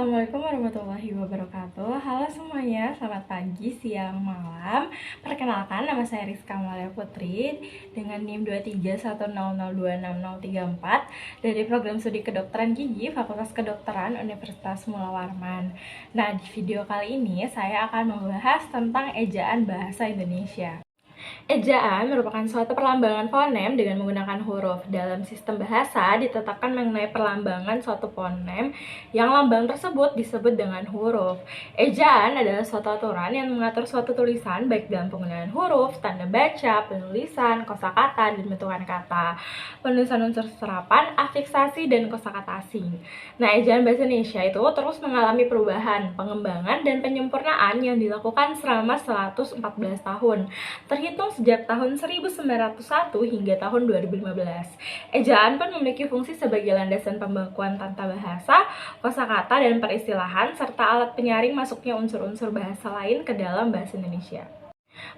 Assalamualaikum warahmatullahi wabarakatuh. Halo semuanya, selamat pagi, siang, malam. Perkenalkan, nama saya Rizka Amalia Putri dengan NIM 23100260034 dari program studi kedokteran gigi Fakultas Kedokteran Universitas Mula Warman. Nah, di video kali ini saya akan membahas tentang ejaan bahasa Indonesia. Ejaan merupakan suatu perlambangan fonem dengan menggunakan huruf. Dalam sistem bahasa ditetapkan mengenai perlambangan suatu fonem yang lambang tersebut disebut dengan huruf. Ejaan adalah suatu aturan yang mengatur suatu tulisan baik dalam penggunaan huruf, tanda baca, penulisan, kosakata, dan bentukan kata, penulisan unsur serapan, afiksasi, dan kosakata asing. Nah, ejaan bahasa Indonesia itu terus mengalami perubahan, pengembangan, dan penyempurnaan yang dilakukan selama 114 tahun. Terhitung sejak tahun 1901 hingga tahun 2015. Ejaan pun memiliki fungsi sebagai landasan pembakuan tata bahasa, kosakata, dan peristilahan, serta alat penyaring masuknya unsur-unsur bahasa lain ke dalam bahasa Indonesia.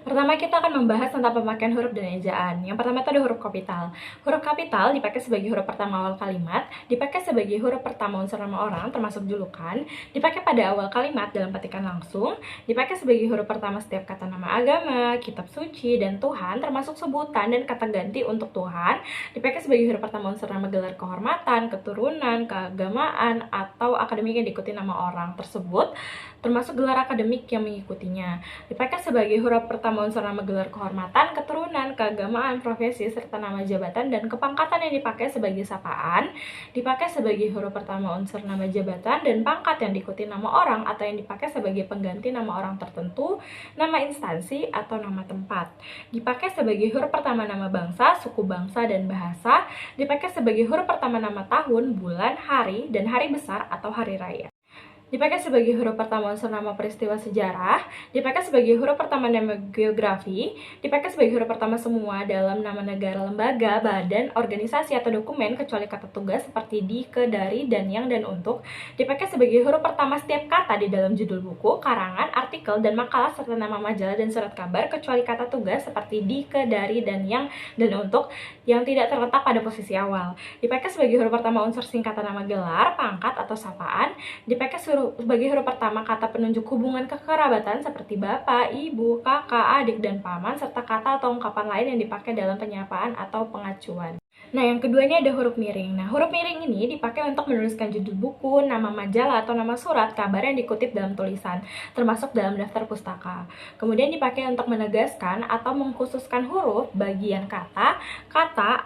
Pertama, kita akan membahas tentang pemakaian huruf dan ejaan. Yang pertama itu ada huruf kapital. Huruf kapital dipakai sebagai huruf pertama awal kalimat, dipakai sebagai huruf pertama unsur nama orang termasuk julukan, dipakai pada awal kalimat dalam petikan langsung, dipakai sebagai huruf pertama setiap kata nama agama, kitab suci, dan Tuhan termasuk sebutan dan kata ganti untuk Tuhan, dipakai sebagai huruf pertama unsur nama gelar kehormatan, keturunan, keagamaan, atau akademik yang diikuti nama orang tersebut, termasuk gelar akademik yang mengikutinya. Dipakai sebagai huruf pertama unsur nama gelar kehormatan, keturunan, keagamaan, profesi, serta nama jabatan dan kepangkatan yang dipakai sebagai sapaan. Dipakai sebagai huruf pertama unsur nama jabatan dan pangkat yang diikuti nama orang atau yang dipakai sebagai pengganti nama orang tertentu, nama instansi, atau nama tempat. Dipakai sebagai huruf pertama nama bangsa, suku bangsa, dan bahasa. Dipakai sebagai huruf pertama nama tahun, bulan, hari, dan hari besar atau hari raya. Dipakai sebagai huruf pertama unsur nama peristiwa sejarah, dipakai sebagai huruf pertama nama geografi, dipakai sebagai huruf pertama semua dalam nama negara, lembaga, badan, organisasi, atau dokumen kecuali kata tugas seperti di, ke, dari, dan yang, dan untuk, dipakai sebagai huruf pertama setiap kata di dalam judul buku, karangan, artikel, dan makalah, serta nama majalah dan surat kabar kecuali kata tugas seperti di, ke, dari, dan yang, dan untuk yang tidak terletak pada posisi awal. Dipakai sebagai huruf pertama unsur singkatan nama gelar, pangkat, atau sapaan, dipakai sebagai huruf pertama kata penunjuk hubungan kekerabatan seperti bapak, ibu, kakak, adik, dan paman, serta kata atau ungkapan lain yang dipakai dalam penyapaan atau pengacuan. Nah, yang kedua ini ada huruf miring. Nah, huruf miring ini dipakai untuk menuliskan judul buku, nama majalah, atau nama surat, kabar yang dikutip dalam tulisan, termasuk dalam daftar pustaka. Kemudian dipakai untuk menegaskan atau mengkhususkan huruf, bagian kata,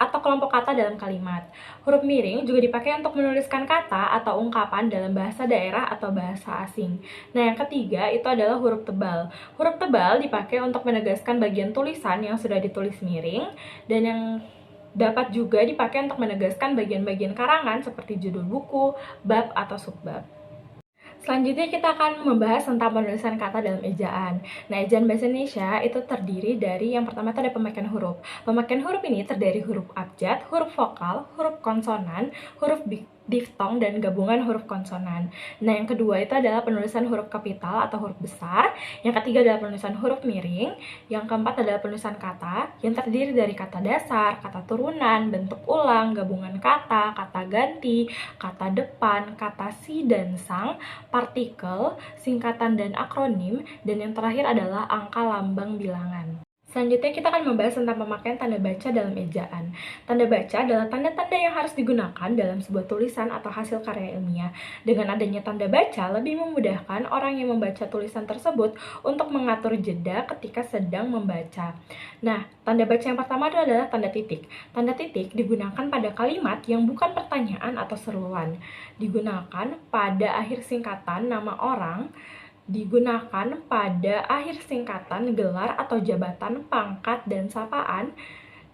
atau kelompok kata dalam kalimat. Huruf miring juga dipakai untuk menuliskan kata atau ungkapan dalam bahasa daerah atau bahasa asing. Nah, yang ketiga itu adalah huruf tebal. Huruf tebal dipakai untuk menegaskan bagian tulisan yang sudah ditulis miring, dan yang dapat juga dipakai untuk menegaskan bagian-bagian karangan seperti judul buku, bab, atau subbab. Selanjutnya kita akan membahas tentang penulisan kata dalam ejaan. Nah, ejaan bahasa Indonesia itu terdiri dari yang pertama itu ada pemakaian huruf. Pemakaian huruf ini terdiri huruf abjad, huruf vokal, huruf konsonan, huruf diftong, dan gabungan huruf konsonan. Nah, yang kedua itu adalah penulisan huruf kapital atau huruf besar. Yang ketiga adalah penulisan huruf miring. Yang keempat adalah penulisan kata yang terdiri dari kata dasar, kata turunan, bentuk ulang, gabungan kata, kata ganti, kata depan, kata si dan sang, partikel, singkatan, dan akronim, dan yang terakhir adalah angka lambang bilangan. Selanjutnya kita akan membahas tentang pemakaian tanda baca dalam ejaan. Tanda baca adalah tanda-tanda yang harus digunakan dalam sebuah tulisan atau hasil karya ilmiah. Dengan adanya tanda baca, lebih memudahkan orang yang membaca tulisan tersebut untuk mengatur jeda ketika sedang membaca. Nah, tanda baca yang pertama adalah tanda titik. Tanda titik digunakan pada kalimat yang bukan pertanyaan atau seruan. Digunakan pada akhir singkatan nama orang, digunakan pada akhir singkatan gelar atau jabatan, pangkat, dan sapaan,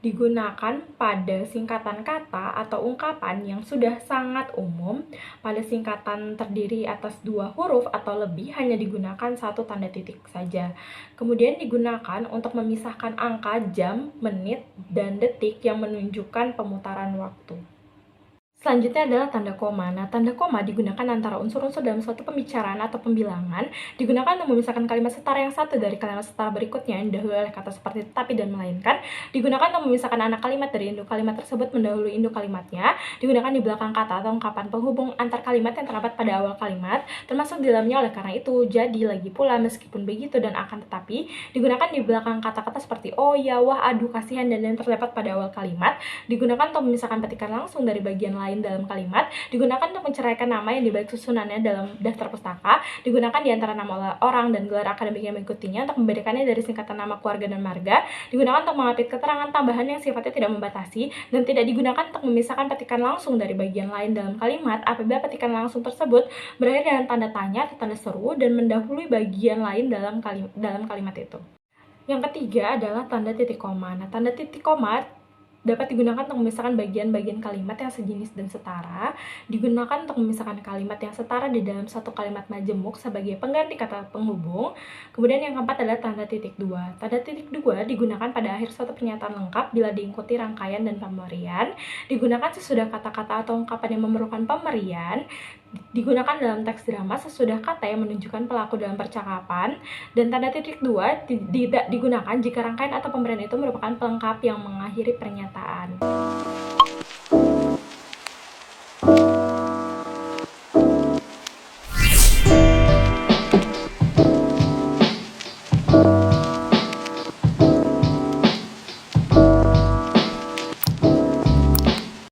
digunakan pada singkatan kata atau ungkapan yang sudah sangat umum, pada singkatan terdiri atas 2 huruf atau lebih hanya digunakan 1 tanda titik saja. Kemudian digunakan untuk memisahkan angka, jam, menit, dan detik yang menunjukkan pemutaran waktu. Selanjutnya adalah tanda koma. Nah, tanda koma digunakan antara unsur-unsur dalam suatu pembicaraan atau pembilangan, digunakan untuk memisahkan kalimat setara yang satu dari kalimat setara berikutnya yang didahului oleh kata seperti tetapi dan melainkan, digunakan untuk memisahkan anak kalimat dari induk kalimat tersebut mendahului induk kalimatnya, digunakan di belakang kata atau ungkapan penghubung antar kalimat yang terdapat pada awal kalimat, termasuk di dalamnya oleh karena itu, jadi, lagi pula, meskipun begitu, dan akan tetapi, digunakan di belakang kata-kata seperti oh, ya, wah, aduh, kasihan, dan yang terdapat pada awal kalimat, digunakan untuk memisahkan petikan langsung dari bagian lain dalam kalimat, digunakan untuk menceraikan nama yang dibalik susunannya dalam daftar pustaka, digunakan di antara nama orang dan gelar akademik yang mengikutinya untuk membedakannya dari singkatan nama keluarga dan marga, digunakan untuk mengapit keterangan tambahan yang sifatnya tidak membatasi, dan tidak digunakan untuk memisahkan petikan langsung dari bagian lain dalam kalimat apabila petikan langsung tersebut berakhir dengan tanda tanya atau tanda seru dan mendahului bagian lain dalam kalimat itu. Yang ketiga adalah tanda titik koma. Nah, tanda titik koma dapat digunakan untuk memisahkan bagian-bagian kalimat yang sejenis dan setara, digunakan untuk memisahkan kalimat yang setara di dalam satu kalimat majemuk sebagai pengganti kata penghubung. Kemudian yang keempat adalah tanda titik dua. Tanda titik dua digunakan pada akhir suatu pernyataan lengkap bila diikuti rangkaian dan pemberian, digunakan sesudah kata-kata atau ungkapan yang memerlukan pemberian, digunakan dalam teks drama sesudah kata yang menunjukkan pelaku dalam percakapan, dan tanda titik dua tidak digunakan jika rangkaian atau pemberian itu merupakan pelengkap yang mengakhiri pernyataan.